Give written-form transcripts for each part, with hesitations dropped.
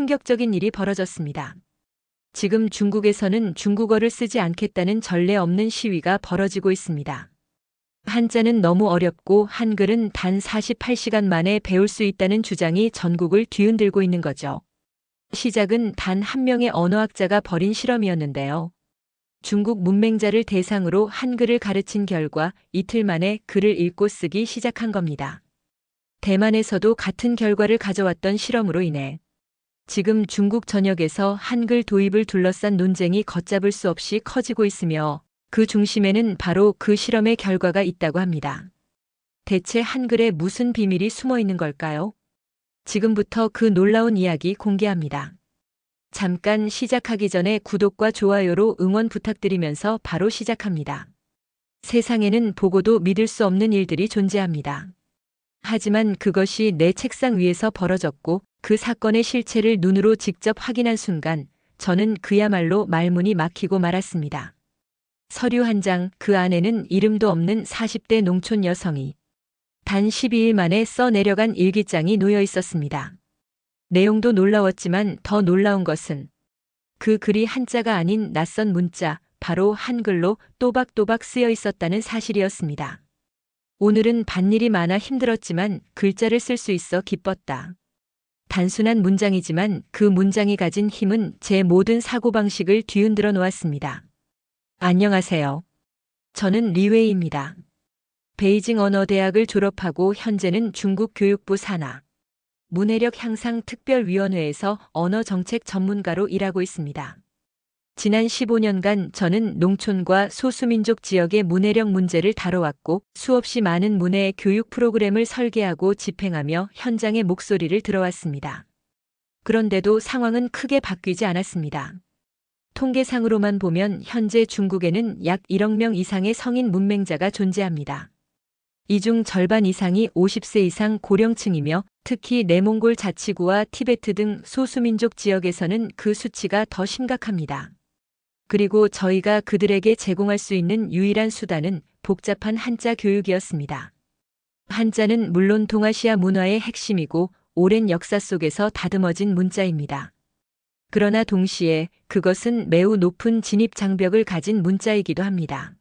충격적인 일이 벌어졌습니다. 지금 중국에서는 중국어를 쓰지 않겠다는 전례 없는 시위가 벌어지고 있습니다. 한자는 너무 어렵고 한글은 단 48시간 만에 배울 수 있다는 주장이 전국을 뒤흔들고 있는 거죠. 시작은 단 한 명의 언어학자가 벌인 실험이었는데요. 중국 문맹자를 대상으로 한글을 가르친 결과 이틀 만에 글을 읽고 쓰기 시작한 겁니다. 대만에서도 같은 결과를 가져왔던 실험으로 인해 지금 중국 전역에서 한글 도입을 둘러싼 논쟁이 걷잡을 수 없이 커지고 있으며 그 중심에는 바로 그 실험의 결과가 있다고 합니다. 대체 한글에 무슨 비밀이 숨어 있는 걸까요? 지금부터 그 놀라운 이야기 공개합니다. 잠깐 시작하기 전에 구독과 좋아요로 응원 부탁드리면서 바로 시작합니다. 세상에는 보고도 믿을 수 없는 일들이 존재합니다. 하지만 그것이 내 책상 위에서 벌어졌고 그 사건의 실체를 눈으로 직접 확인한 순간 저는 그야말로 말문이 막히고 말았습니다. 서류 한 장, 그 안에는 이름도 없는 40대 농촌 여성이 단 12일 만에 써내려간 일기장이 놓여 있었습니다. 내용도 놀라웠지만 더 놀라운 것은 그 글이 한자가 아닌 낯선 문자, 바로 한글로 또박또박 쓰여 있었다는 사실이었습니다. 오늘은 밭일이 많아 힘들었지만 글자를 쓸 수 있어 기뻤다. 단순한 문장이지만 그 문장이 가진 힘은 제 모든 사고방식을 뒤흔들어 놓았습니다. 안녕하세요. 저는 리웨이입니다. 베이징 언어대학을 졸업하고 현재는 중국 교육부 산하 문해력 향상 특별위원회에서 언어정책 전문가로 일하고 있습니다. 지난 15년간 저는 농촌과 소수민족 지역의 문해력 문제를 다뤄왔고 수없이 많은 문해 교육 프로그램을 설계하고 집행하며 현장의 목소리를 들어왔습니다. 그런데도 상황은 크게 바뀌지 않았습니다. 통계상으로만 보면 현재 중국에는 약 1억 명 이상의 성인 문맹자가 존재합니다. 이 중 절반 이상이 50세 이상 고령층이며 특히 내몽골 자치구와 티베트 등 소수민족 지역에서는 그 수치가 더 심각합니다. 그리고 저희가 그들에게 제공할 수 있는 유일한 수단은 복잡한 한자 교육이었습니다. 한자는 물론 동아시아 문화의 핵심이고 오랜 역사 속에서 다듬어진 문자입니다. 그러나 동시에 그것은 매우 높은 진입 장벽을 가진 문자이기도 합니다.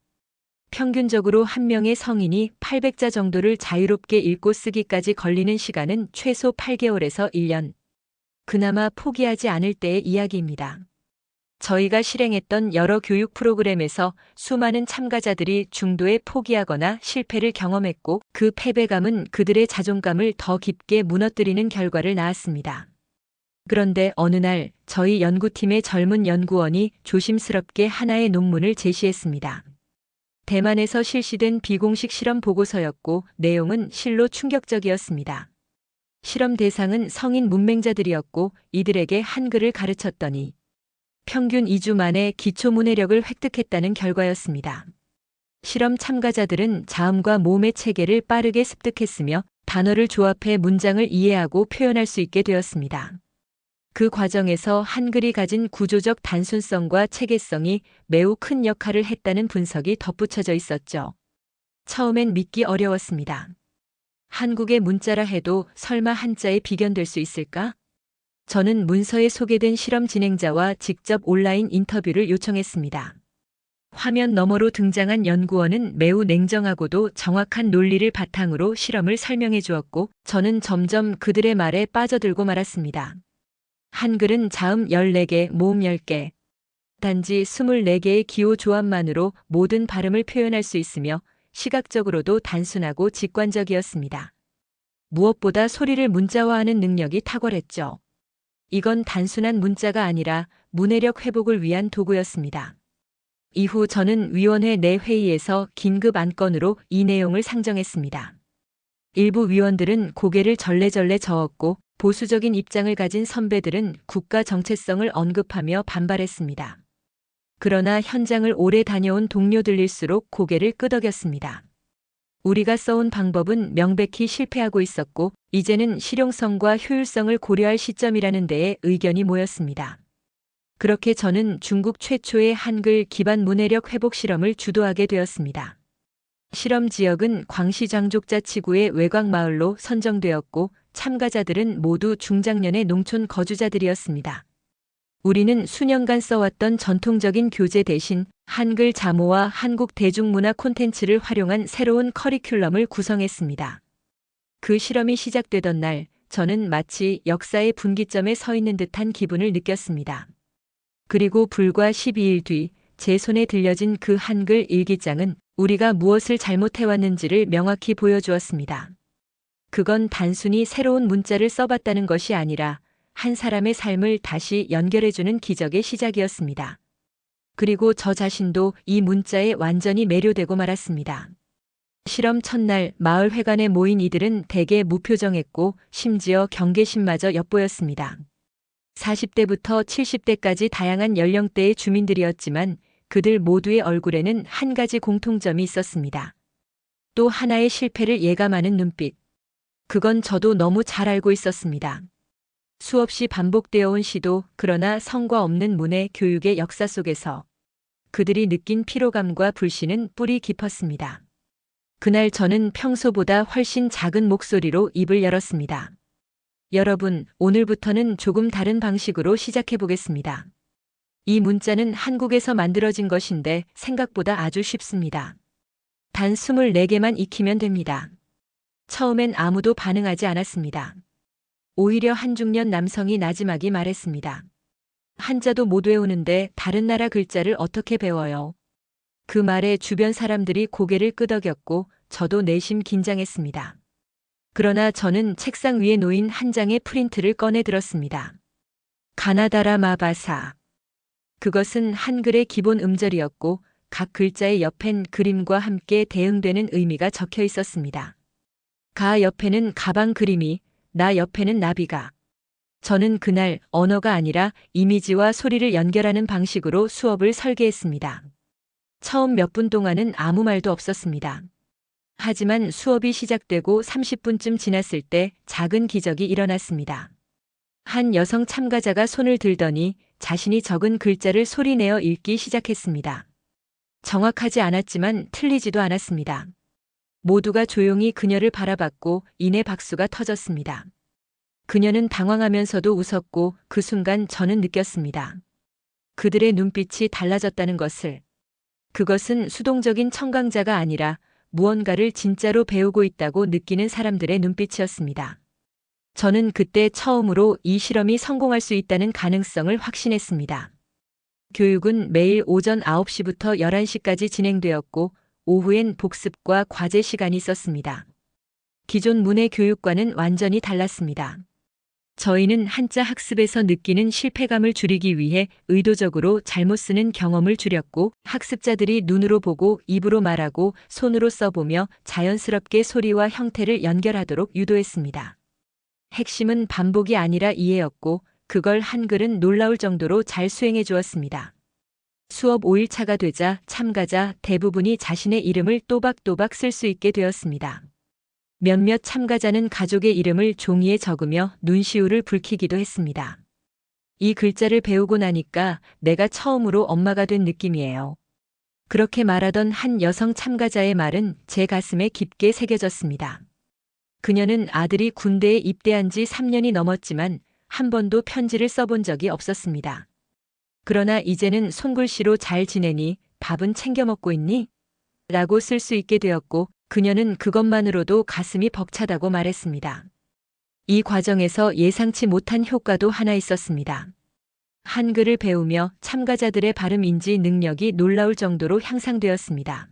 평균적으로 한 명의 성인이 800자 정도를 자유롭게 읽고 쓰기까지 걸리는 시간은 최소 8개월에서 1년. 그나마 포기하지 않을 때의 이야기입니다. 저희가 실행했던 여러 교육 프로그램에서 수많은 참가자들이 중도에 포기하거나 실패를 경험했고 그 패배감은 그들의 자존감을 더 깊게 무너뜨리는 결과를 낳았습니다. 그런데 어느 날 저희 연구팀의 젊은 연구원이 조심스럽게 하나의 논문을 제시했습니다. 대만에서 실시된 비공식 실험 보고서였고 내용은 실로 충격적이었습니다. 실험 대상은 성인 문맹자들이었고 이들에게 한글을 가르쳤더니 평균 2주 만에 기초 문해력을 획득했다는 결과였습니다. 실험 참가자들은 자음과 모음의 체계를 빠르게 습득했으며 단어를 조합해 문장을 이해하고 표현할 수 있게 되었습니다. 그 과정에서 한글이 가진 구조적 단순성과 체계성이 매우 큰 역할을 했다는 분석이 덧붙여져 있었죠. 처음엔 믿기 어려웠습니다. 한국의 문자라 해도 설마 한자에 비견될 수 있을까? 저는 문서에 소개된 실험 진행자와 직접 온라인 인터뷰를 요청했습니다. 화면 너머로 등장한 연구원은 매우 냉정하고도 정확한 논리를 바탕으로 실험을 설명해 주었고 저는 점점 그들의 말에 빠져들고 말았습니다. 한글은 자음 14개, 모음 10개, 단지 24개의 기호 조합만으로 모든 발음을 표현할 수 있으며 시각적으로도 단순하고 직관적이었습니다. 무엇보다 소리를 문자화하는 능력이 탁월했죠. 이건 단순한 문자가 아니라 문해력 회복을 위한 도구였습니다. 이후 저는 위원회 내 회의에서 긴급 안건으로 이 내용을 상정했습니다. 일부 위원들은 고개를 절레절레 저었고 보수적인 입장을 가진 선배들은 국가 정체성을 언급하며 반발했습니다. 그러나 현장을 오래 다녀온 동료들일수록 고개를 끄덕였습니다. 우리가 써온 방법은 명백히 실패하고 있었고 이제는 실용성과 효율성을 고려할 시점이라는 데에 의견이 모였습니다. 그렇게 저는 중국 최초의 한글 기반 문해력 회복 실험을 주도하게 되었습니다. 실험 지역은 광시 장족자치구의 외곽마을로 선정되었고 참가자들은 모두 중장년의 농촌 거주자들이었습니다. 우리는 수년간 써왔던 전통적인 교재 대신 한글 자모와 한국 대중문화 콘텐츠를 활용한 새로운 커리큘럼을 구성했습니다. 그 실험이 시작되던 날, 저는 마치 역사의 분기점에 서 있는 듯한 기분을 느꼈습니다. 그리고 불과 12일 뒤, 제 손에 들려진 그 한글 일기장은 우리가 무엇을 잘못해왔는지를 명확히 보여주었습니다. 그건 단순히 새로운 문자를 써봤다는 것이 아니라 한 사람의 삶을 다시 연결해주는 기적의 시작이었습니다. 그리고 저 자신도 이 문자에 완전히 매료되고 말았습니다. 실험 첫날 마을 회관에 모인 이들은 대개 무표정했고 심지어 경계심마저 엿보였습니다. 40대부터 70대까지 다양한 연령대의 주민들이었지만 그들 모두의 얼굴에는 한 가지 공통점이 있었습니다. 또 하나의 실패를 예감하는 눈빛. 그건 저도 너무 잘 알고 있었습니다. 수없이 반복되어 온 시도, 그러나 성과 없는 문해 교육의 역사 속에서 그들이 느낀 피로감과 불신은 뿌리 깊었습니다. 그날 저는 평소보다 훨씬 작은 목소리로 입을 열었습니다. 여러분, 오늘부터는 조금 다른 방식으로 시작해 보겠습니다. 이 문자는 한국에서 만들어진 것인데 생각보다 아주 쉽습니다. 단 24개만 익히면 됩니다. 처음엔 아무도 반응하지 않았습니다. 오히려 한 중년 남성이 나지막이 말했습니다. 한자도 못 외우는데 다른 나라 글자를 어떻게 배워요? 그 말에 주변 사람들이 고개를 끄덕였고 저도 내심 긴장했습니다. 그러나 저는 책상 위에 놓인 한 장의 프린트를 꺼내 들었습니다. 가나다라 마바사. 그것은 한글의 기본 음절이었고 각 글자의 옆엔 그림과 함께 대응되는 의미가 적혀 있었습니다. 가 옆에는 가방 그림이, 나 옆에는 나비가. 저는 그날 언어가 아니라 이미지와 소리를 연결하는 방식으로 수업을 설계했습니다. 처음 몇 분 동안은 아무 말도 없었습니다. 하지만 수업이 시작되고 30분쯤 지났을 때 작은 기적이 일어났습니다. 한 여성 참가자가 손을 들더니 자신이 적은 글자를 소리내어 읽기 시작했습니다. 정확하지 않았지만 틀리지도 않았습니다. 모두가 조용히 그녀를 바라봤고 이내 박수가 터졌습니다. 그녀는 당황하면서도 웃었고 그 순간 저는 느꼈습니다. 그들의 눈빛이 달라졌다는 것을. 그것은 수동적인 청강자가 아니라 무언가를 진짜로 배우고 있다고 느끼는 사람들의 눈빛이었습니다. 저는 그때 처음으로 이 실험이 성공할 수 있다는 가능성을 확신했습니다. 교육은 매일 오전 9시부터 11시까지 진행되었고 오후엔 복습과 과제 시간이 있었습니다. 기존 문해 교육과는 완전히 달랐습니다. 저희는 한자 학습에서 느끼는 실패감을 줄이기 위해 의도적으로 잘못 쓰는 경험을 줄였고 학습자들이 눈으로 보고 입으로 말하고 손으로 써보며 자연스럽게 소리와 형태를 연결하도록 유도했습니다. 핵심은 반복이 아니라 이해였고 그걸 한글은 놀라울 정도로 잘 수행해 주었습니다. 수업 5일차가 되자 참가자 대부분이 자신의 이름을 또박또박 쓸 수 있게 되었습니다. 몇몇 참가자는 가족의 이름을 종이에 적으며 눈시울을 붉히기도 했습니다. 이 글자를 배우고 나니까 내가 처음으로 엄마가 된 느낌이에요. 그렇게 말하던 한 여성 참가자의 말은 제 가슴에 깊게 새겨졌습니다. 그녀는 아들이 군대에 입대한 지 3년이 넘었지만 한 번도 편지를 써본 적이 없었습니다. 그러나 이제는 손글씨로 잘 지내니? 밥은 챙겨 먹고 있니? 라고 쓸 수 있게 되었고 그녀는 그것만으로도 가슴이 벅차다고 말했습니다. 이 과정에서 예상치 못한 효과도 하나 있었습니다. 한글을 배우며 참가자들의 발음 인지 능력이 놀라울 정도로 향상되었습니다.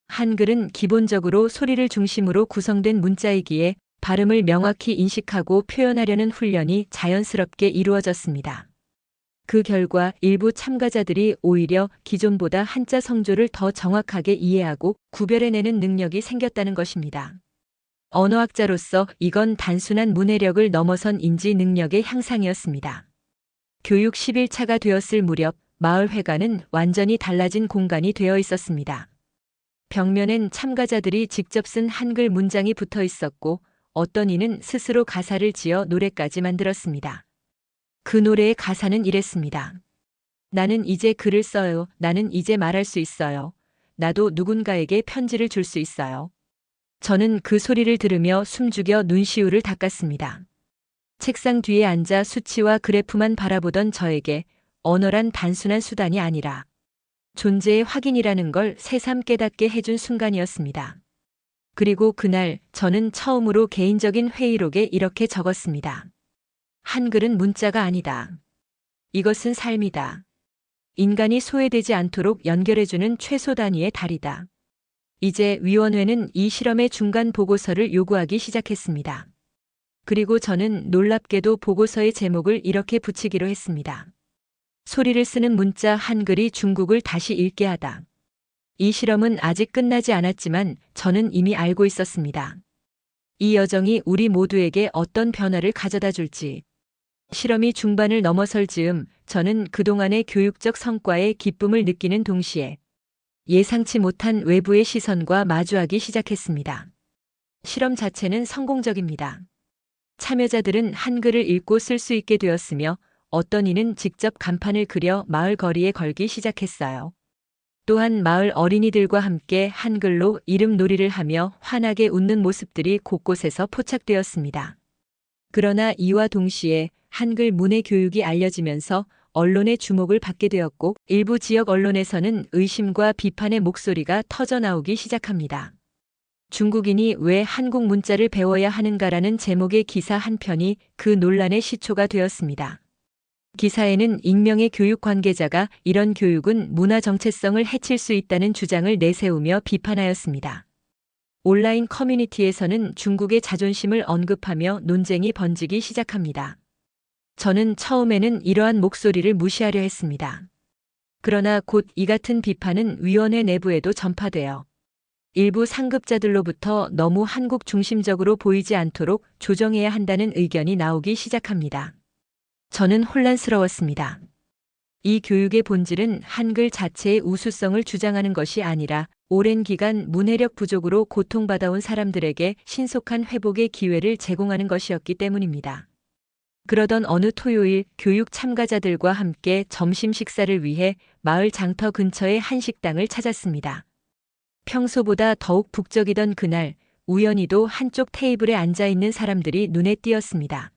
한글은 기본적으로 소리를 중심으로 구성된 문자이기에 발음을 명확히 인식하고 표현하려는 훈련이 자연스럽게 이루어졌습니다. 그 결과 일부 참가자들이 오히려 기존보다 한자 성조를 더 정확하게 이해하고 구별해내는 능력이 생겼다는 것입니다. 언어학자로서 이건 단순한 문해력을 넘어선 인지 능력의 향상이었습니다. 교육 10일차가 되었을 무렵 마을 회관은 완전히 달라진 공간이 되어 있었습니다. 벽면엔 참가자들이 직접 쓴 한글 문장이 붙어 있었고 어떤 이는 스스로 가사를 지어 노래까지 만들었습니다. 그 노래의 가사는 이랬습니다. 나는 이제 글을 써요. 나는 이제 말할 수 있어요. 나도 누군가에게 편지를 줄 수 있어요. 저는 그 소리를 들으며 숨죽여 눈시울을 닦았습니다. 책상 뒤에 앉아 수치와 그래프만 바라보던 저에게 언어란 단순한 수단이 아니라 존재의 확인이라는 걸 새삼 깨닫게 해준 순간이었습니다. 그리고 그날 저는 처음으로 개인적인 회의록에 이렇게 적었습니다. 한글은 문자가 아니다. 이것은 삶이다. 인간이 소외되지 않도록 연결해주는 최소 단위의 달이다. 이제 위원회는 이 실험의 중간 보고서를 요구하기 시작했습니다. 그리고 저는 놀랍게도 보고서의 제목을 이렇게 붙이기로 했습니다. 소리를 쓰는 문자 한글이 중국을 다시 읽게 하다. 이 실험은 아직 끝나지 않았지만 저는 이미 알고 있었습니다. 이 여정이 우리 모두에게 어떤 변화를 가져다 줄지. 실험이 중반을 넘어설 즈음 저는 그동안의 교육적 성과에 기쁨을 느끼는 동시에 예상치 못한 외부의 시선과 마주하기 시작했습니다. 실험 자체는 성공적입니다. 참여자들은 한글을 읽고 쓸 수 있게 되었으며 어떤 이는 직접 간판을 그려 마을 거리에 걸기 시작했어요. 또한 마을 어린이들과 함께 한글로 이름 놀이를 하며 환하게 웃는 모습들이 곳곳에서 포착되었습니다. 그러나 이와 동시에 한글 문해 교육이 알려지면서 언론의 주목을 받게 되었고 일부 지역 언론에서는 의심과 비판의 목소리가 터져나오기 시작합니다. 중국인이 왜 한국 문자를 배워야 하는가라는 제목의 기사 한 편이 그 논란의 시초가 되었습니다. 기사에는 익명의 교육 관계자가 이런 교육은 문화 정체성을 해칠 수 있다는 주장을 내세우며 비판하였습니다. 온라인 커뮤니티에서는 중국의 자존심을 언급하며 논쟁이 번지기 시작합니다. 저는 처음에는 이러한 목소리를 무시하려 했습니다. 그러나 곧 이 같은 비판은 위원회 내부에도 전파되어 일부 상급자들로부터 너무 한국 중심적으로 보이지 않도록 조정해야 한다는 의견이 나오기 시작합니다. 저는 혼란스러웠습니다. 이 교육의 본질은 한글 자체의 우수성을 주장하는 것이 아니라 오랜 기간 문해력 부족으로 고통받아온 사람들에게 신속한 회복의 기회를 제공하는 것이었기 때문입니다. 그러던 어느 토요일 교육 참가자들과 함께 점심 식사를 위해 마을 장터 근처의 한 식당을 찾았습니다. 평소보다 더욱 북적이던 그날 우연히도 한쪽 테이블에 앉아 있는 사람들이 눈에 띄었습니다.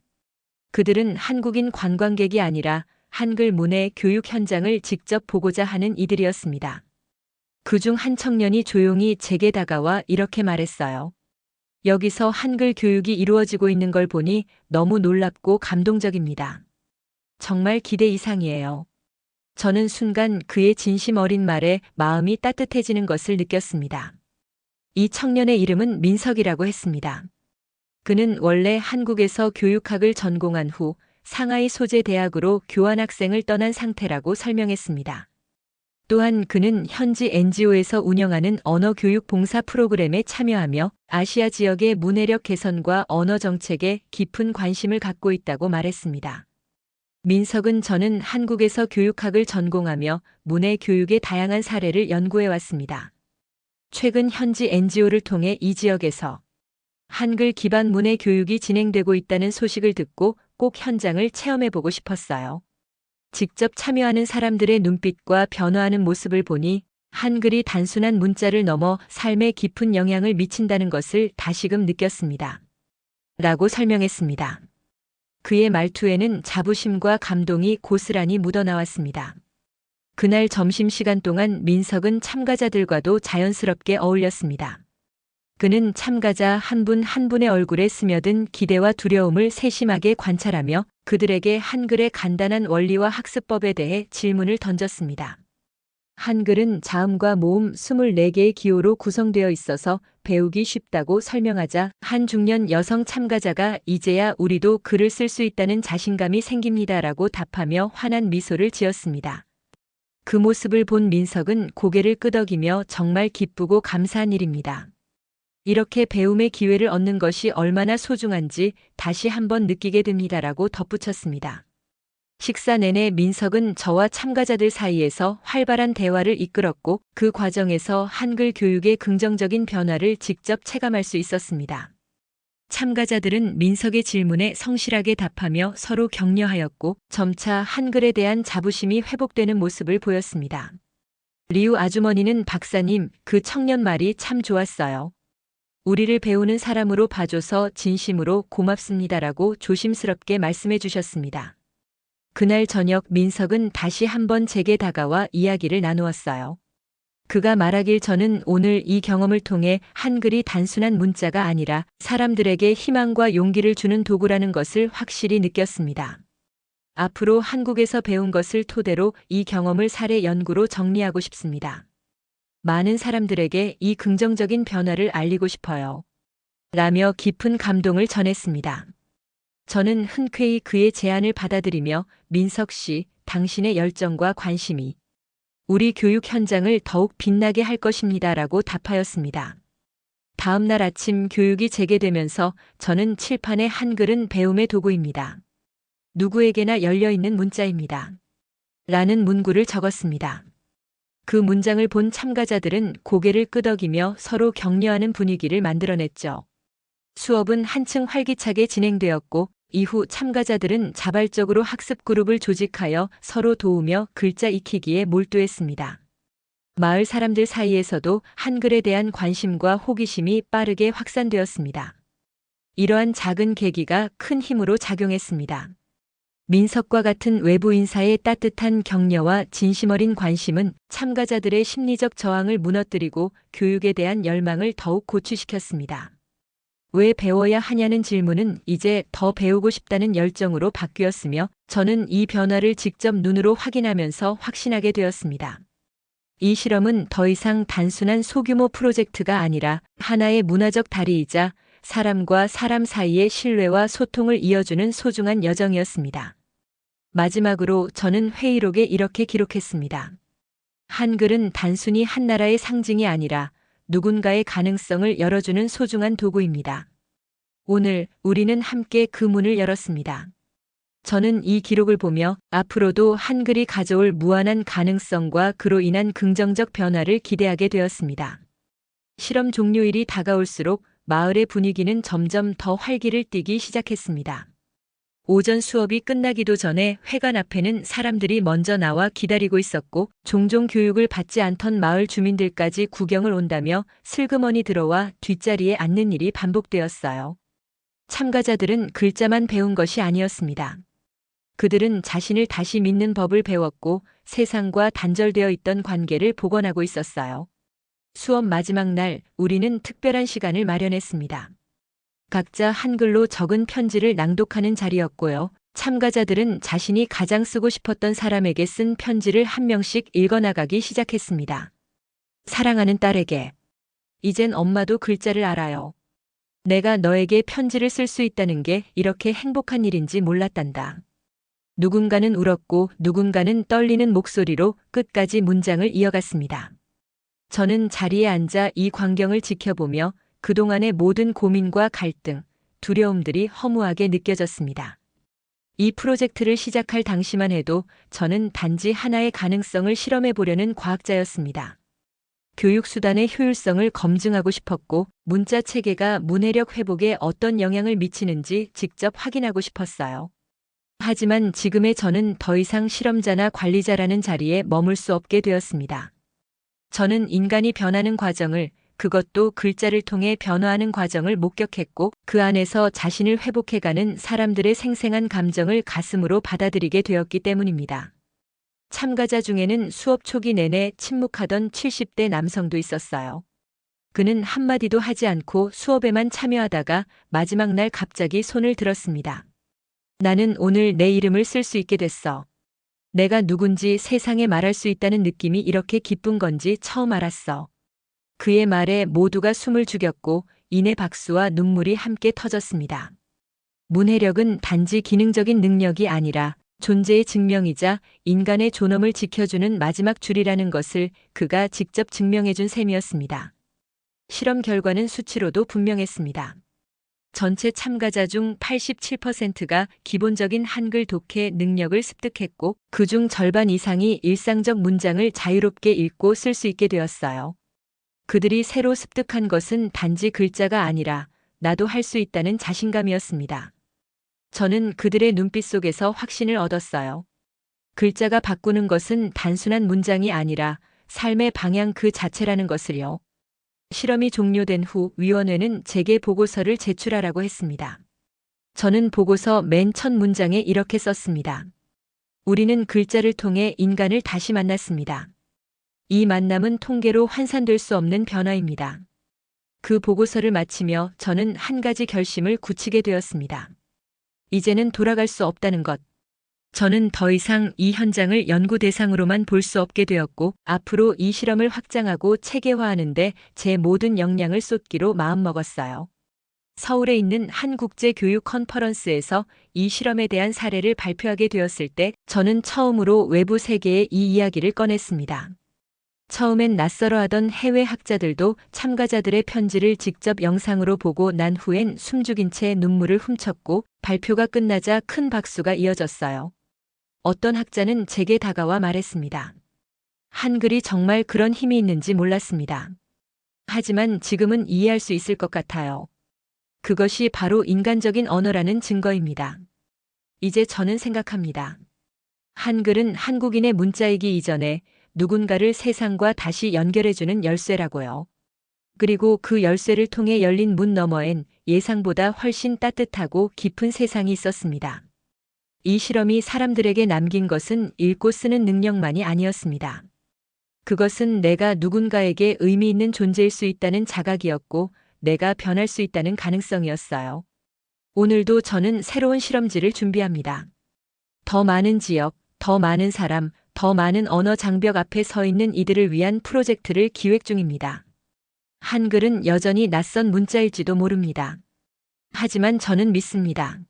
그들은 한국인 관광객이 아니라 한글 문해 교육 현장을 직접 보고자 하는 이들이었습니다. 그중 한 청년이 조용히 제게 다가와 이렇게 말했어요. 여기서 한글 교육이 이루어지고 있는 걸 보니 너무 놀랍고 감동적입니다. 정말 기대 이상이에요. 저는 순간 그의 진심 어린 말에 마음이 따뜻해지는 것을 느꼈습니다. 이 청년의 이름은 민석이라고 했습니다. 그는 원래 한국에서 교육학을 전공한 후 상하이 소재 대학으로 교환학생을 떠난 상태라고 설명했습니다. 또한 그는 현지 NGO에서 운영하는 언어교육 봉사 프로그램에 참여하며 아시아 지역의 문해력 개선과 언어 정책에 깊은 관심을 갖고 있다고 말했습니다. 민석은 저는 한국에서 교육학을 전공하며 문해 교육의 다양한 사례를 연구해 왔습니다. 최근 현지 NGO를 통해 이 지역에서 한글 기반 문해 교육이 진행되고 있다는 소식을 듣고 꼭 현장을 체험해보고 싶었어요. 직접 참여하는 사람들의 눈빛과 변화하는 모습을 보니 한글이 단순한 문자를 넘어 삶에 깊은 영향을 미친다는 것을 다시금 느꼈습니다. 라고 설명했습니다. 그의 말투에는 자부심과 감동이 고스란히 묻어나왔습니다. 그날 점심시간 동안 민석은 참가자들과도 자연스럽게 어울렸습니다. 그는 참가자 한 분 한 분의 얼굴에 스며든 기대와 두려움을 세심하게 관찰하며 그들에게 한글의 간단한 원리와 학습법에 대해 질문을 던졌습니다. 한글은 자음과 모음 24개의 기호로 구성되어 있어서 배우기 쉽다고 설명하자 한 중년 여성 참가자가 이제야 우리도 글을 쓸 수 있다는 자신감이 생깁니다라고 답하며 환한 미소를 지었습니다. 그 모습을 본 민석은 고개를 끄덕이며 정말 기쁘고 감사한 일입니다. 이렇게 배움의 기회를 얻는 것이 얼마나 소중한지 다시 한번 느끼게 됩니다라고 덧붙였습니다. 식사 내내 민석은 저와 참가자들 사이에서 활발한 대화를 이끌었고 그 과정에서 한글 교육의 긍정적인 변화를 직접 체감할 수 있었습니다. 참가자들은 민석의 질문에 성실하게 답하며 서로 격려하였고 점차 한글에 대한 자부심이 회복되는 모습을 보였습니다. 리우 아주머니는 박사님, 그 청년 말이 참 좋았어요. 우리를 배우는 사람으로 봐줘서 진심으로 고맙습니다라고 조심스럽게 말씀해 주셨습니다. 그날 저녁 민석은 다시 한번 제게 다가와 이야기를 나누었어요. 그가 말하길 저는 오늘 이 경험을 통해 한글이 단순한 문자가 아니라 사람들에게 희망과 용기를 주는 도구라는 것을 확실히 느꼈습니다. 앞으로 한국에서 배운 것을 토대로 이 경험을 사례 연구로 정리하고 싶습니다. 많은 사람들에게 이 긍정적인 변화를 알리고 싶어요. 라며 깊은 감동을 전했습니다. 저는 흔쾌히 그의 제안을 받아들이며 민석 씨, 당신의 열정과 관심이 우리 교육 현장을 더욱 빛나게 할 것입니다라고 답하였습니다. 다음 날 아침 교육이 재개되면서 저는 칠판에 한글은 배움의 도구입니다. 누구에게나 열려있는 문자입니다. 라는 문구를 적었습니다. 그 문장을 본 참가자들은 고개를 끄덕이며 서로 격려하는 분위기를 만들어냈죠. 수업은 한층 활기차게 진행되었고 이후 참가자들은 자발적으로 학습 그룹을 조직하여 서로 도우며 글자 익히기에 몰두했습니다. 마을 사람들 사이에서도 한글에 대한 관심과 호기심이 빠르게 확산되었습니다. 이러한 작은 계기가 큰 힘으로 작용했습니다. 민석과 같은 외부 인사의 따뜻한 격려와 진심 어린 관심은 참가자들의 심리적 저항을 무너뜨리고 교육에 대한 열망을 더욱 고취시켰습니다. 왜 배워야 하냐는 질문은 이제 더 배우고 싶다는 열정으로 바뀌었으며 저는 이 변화를 직접 눈으로 확인하면서 확신하게 되었습니다. 이 실험은 더 이상 단순한 소규모 프로젝트가 아니라 하나의 문화적 다리이자 사람과 사람 사이의 신뢰와 소통을 이어주는 소중한 여정이었습니다. 마지막으로 저는 회의록에 이렇게 기록했습니다. 한글은 단순히 한 나라의 상징이 아니라 누군가의 가능성을 열어주는 소중한 도구입니다. 오늘 우리는 함께 그 문을 열었습니다. 저는 이 기록을 보며 앞으로도 한글이 가져올 무한한 가능성과 그로 인한 긍정적 변화를 기대하게 되었습니다. 실험 종료일이 다가올수록 마을의 분위기는 점점 더 활기를 띠기 시작했습니다. 오전 수업이 끝나기도 전에 회관 앞에는 사람들이 먼저 나와 기다리고 있었고 종종 교육을 받지 않던 마을 주민들까지 구경을 온다며 슬그머니 들어와 뒷자리에 앉는 일이 반복되었어요. 참가자들은 글자만 배운 것이 아니었습니다. 그들은 자신을 다시 믿는 법을 배웠고 세상과 단절되어 있던 관계를 복원하고 있었어요. 수업 마지막 날 우리는 특별한 시간을 마련했습니다. 각자 한글로 적은 편지를 낭독하는 자리였고요. 참가자들은 자신이 가장 쓰고 싶었던 사람에게 쓴 편지를 한 명씩 읽어나가기 시작했습니다. 사랑하는 딸에게. 이젠 엄마도 글자를 알아요. 내가 너에게 편지를 쓸 수 있다는 게 이렇게 행복한 일인지 몰랐단다. 누군가는 울었고 누군가는 떨리는 목소리로 끝까지 문장을 이어갔습니다. 저는 자리에 앉아 이 광경을 지켜보며 그동안의 모든 고민과 갈등, 두려움들이 허무하게 느껴졌습니다. 이 프로젝트를 시작할 당시만 해도 저는 단지 하나의 가능성을 실험해 보려는 과학자였습니다. 교육수단의 효율성을 검증하고 싶었고 문자 체계가 문해력 회복에 어떤 영향을 미치는지 직접 확인하고 싶었어요. 하지만 지금의 저는 더 이상 실험자나 관리자라는 자리에 머물 수 없게 되었습니다. 저는 인간이 변하는 과정을, 그것도 글자를 통해 변화하는 과정을 목격했고 그 안에서 자신을 회복해가는 사람들의 생생한 감정을 가슴으로 받아들이게 되었기 때문입니다. 참가자 중에는 수업 초기 내내 침묵하던 70대 남성도 있었어요. 그는 한마디도 하지 않고 수업에만 참여하다가 마지막 날 갑자기 손을 들었습니다. 나는 오늘 내 이름을 쓸 수 있게 됐어. 내가 누군지 세상에 말할 수 있다는 느낌이 이렇게 기쁜 건지 처음 알았어. 그의 말에 모두가 숨을 죽였고 이내 박수와 눈물이 함께 터졌습니다. 문해력은 단지 기능적인 능력이 아니라 존재의 증명이자 인간의 존엄을 지켜주는 마지막 줄이라는 것을 그가 직접 증명해준 셈이었습니다. 실험 결과는 수치로도 분명했습니다. 전체 참가자 중 87%가 기본적인 한글 독해 능력을 습득했고 그중 절반 이상이 일상적 문장을 자유롭게 읽고 쓸 수 있게 되었어요. 그들이 새로 습득한 것은 단지 글자가 아니라 나도 할 수 있다는 자신감이었습니다. 저는 그들의 눈빛 속에서 확신을 얻었어요. 글자가 바꾸는 것은 단순한 문장이 아니라 삶의 방향 그 자체라는 것을요. 실험이 종료된 후 위원회는 제게 보고서를 제출하라고 했습니다. 저는 보고서 맨 첫 문장에 이렇게 썼습니다. 우리는 글자를 통해 인간을 다시 만났습니다. 이 만남은 통계로 환산될 수 없는 변화입니다. 그 보고서를 마치며 저는 한 가지 결심을 굳히게 되었습니다. 이제는 돌아갈 수 없다는 것. 저는 더 이상 이 현장을 연구 대상으로만 볼 수 없게 되었고, 앞으로 이 실험을 확장하고 체계화하는데 제 모든 역량을 쏟기로 마음먹었어요. 서울에 있는 한국제교육 컨퍼런스에서 이 실험에 대한 사례를 발표하게 되었을 때 저는 처음으로 외부 세계에 이 이야기를 꺼냈습니다. 처음엔 낯설어하던 해외 학자들도 참가자들의 편지를 직접 영상으로 보고 난 후엔 숨죽인 채 눈물을 훔쳤고, 발표가 끝나자 큰 박수가 이어졌어요. 어떤 학자는 제게 다가와 말했습니다. 한글이 정말 그런 힘이 있는지 몰랐습니다. 하지만 지금은 이해할 수 있을 것 같아요. 그것이 바로 인간적인 언어라는 증거입니다. 이제 저는 생각합니다. 한글은 한국인의 문자이기 이전에 누군가를 세상과 다시 연결해주는 열쇠라고요. 그리고 그 열쇠를 통해 열린 문 너머엔 예상보다 훨씬 따뜻하고 깊은 세상이 있었습니다. 이 실험이 사람들에게 남긴 것은 읽고 쓰는 능력만이 아니었습니다. 그것은 내가 누군가에게 의미 있는 존재일 수 있다는 자각이었고, 내가 변할 수 있다는 가능성이었어요. 오늘도 저는 새로운 실험지를 준비합니다. 더 많은 지역, 더 많은 사람, 더 많은 언어 장벽 앞에 서 있는 이들을 위한 프로젝트를 기획 중입니다. 한글은 여전히 낯선 문자일지도 모릅니다. 하지만 저는 믿습니다.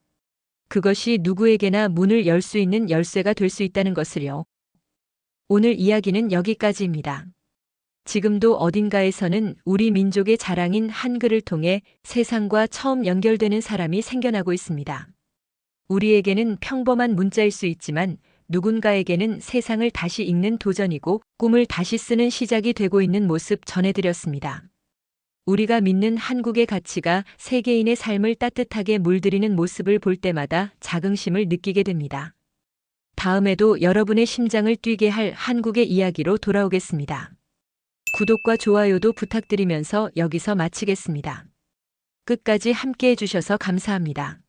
그것이 누구에게나 문을 열 수 있는 열쇠가 될 수 있다는 것을요. 오늘 이야기는 여기까지입니다. 지금도 어딘가에서는 우리 민족의 자랑인 한글을 통해 세상과 처음 연결되는 사람이 생겨나고 있습니다. 우리에게는 평범한 문자일 수 있지만 누군가에게는 세상을 다시 읽는 도전이고 꿈을 다시 쓰는 시작이 되고 있는 모습 전해드렸습니다. 우리가 믿는 한국의 가치가 세계인의 삶을 따뜻하게 물들이는 모습을 볼 때마다 자긍심을 느끼게 됩니다. 다음에도 여러분의 심장을 뛰게 할 한국의 이야기로 돌아오겠습니다. 구독과 좋아요도 부탁드리면서 여기서 마치겠습니다. 끝까지 함께 해주셔서 감사합니다.